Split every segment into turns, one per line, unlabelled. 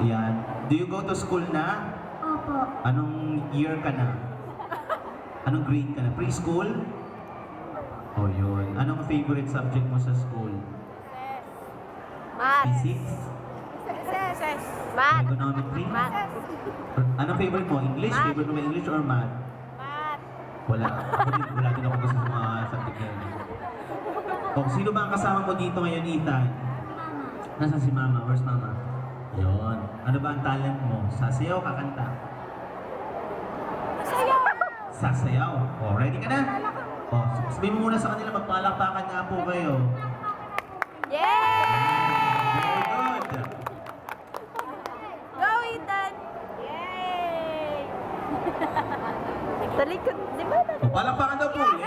Yan. Do you go to school na?
Opo.
Anong year ka na? Anong grade ka na? Preschool? Oh, yun. Anong favorite subject mo sa school?
Math.
Physics?
Math.
Econometry?
Math.
Anong favorite mo? English?
Math.
Favorite mo ba English or math?
Math.
Wala. Wala din ako gusto sa mga subject na yun. Oh, sino ba ang kasama mo dito ngayon, Ethan?
Mama.
Nasaan si Mama? Where's Mama? Yun. Ano ba ang talent mo? Sasayaw, kakanta?
Sayaw.
Sasayaw. Oh, ready ka na? Oh, sabihin mo muna sa kanila, magpalakpakan nga po kayo.
Yay!
Very good.
Go, Ethan! Yay! Sa likod, di ba?
Oh, palakpakan daw po ulit.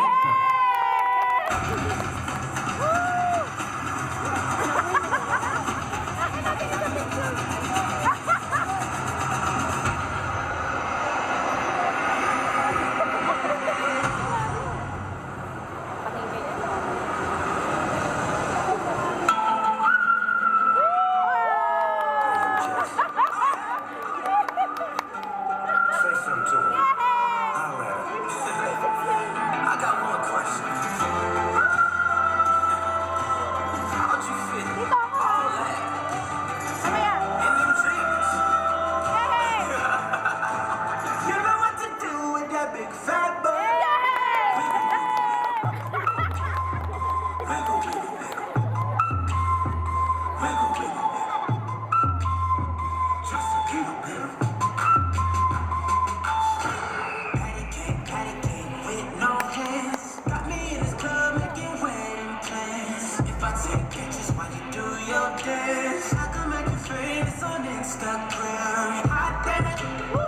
Say something to him. Holla at him. I got one question. How'd you fit all that in them jeans? You know what to do with that big fat butt. Wiggle, wiggle, wiggle. Wiggle, wiggle, wiggle. Just a little bit. Patty cake with no hands. Got me in this club making wedding plans. If I take pictures while you do your dance, I can make you famous on Instagram. Hot damn it, woo.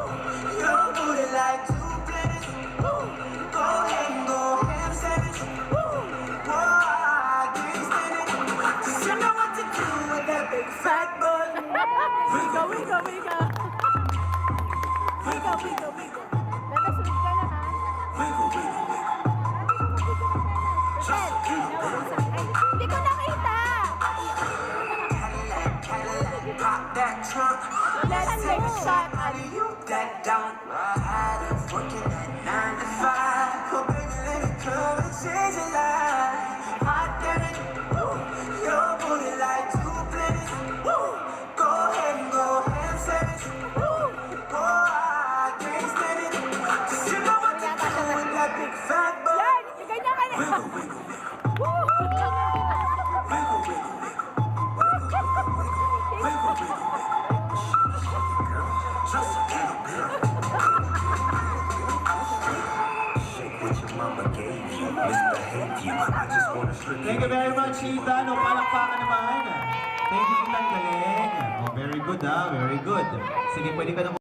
Your booty like two planets. Woo. Go ahead and go ham sandwich. Woo. Whoa, I can't stand it. 'Cause you know what to do with that big fat butt. Wiggle, wiggle, wiggle. Wiggle, wiggle, wiggle.
Nanasunod ka na, ha?
Wiggle, wiggle, wiggle. Just a little bit.
Hindi ko nakita!
Cadillac, Cadillac, pop that trunk.
Let's take a shot.
How do you that down? Tired of working at 9 to 5. Oh baby, let me come and change your life. Hot damn it, woo. Your booty like two planets. Woo. Go ahead and go ham sandwich. Woo. Oh, I can't stand it. 'Cause you know what to do with that big fat butt.
Yan! Yung ganyan ka na!
Wiggle, wiggle, wiggle.
Woo!
Wiggle, wiggle, wiggle. Wiggle, wiggle, wiggle. Just a little bit. Shake what your mama gave you. Misbehave you. I just wanna strip
Thank you very much, Ethan. O, palakpakan naman. Thank you, Ethan. Galing. Oh, very good, ha? Very good. Sige, pwede ka na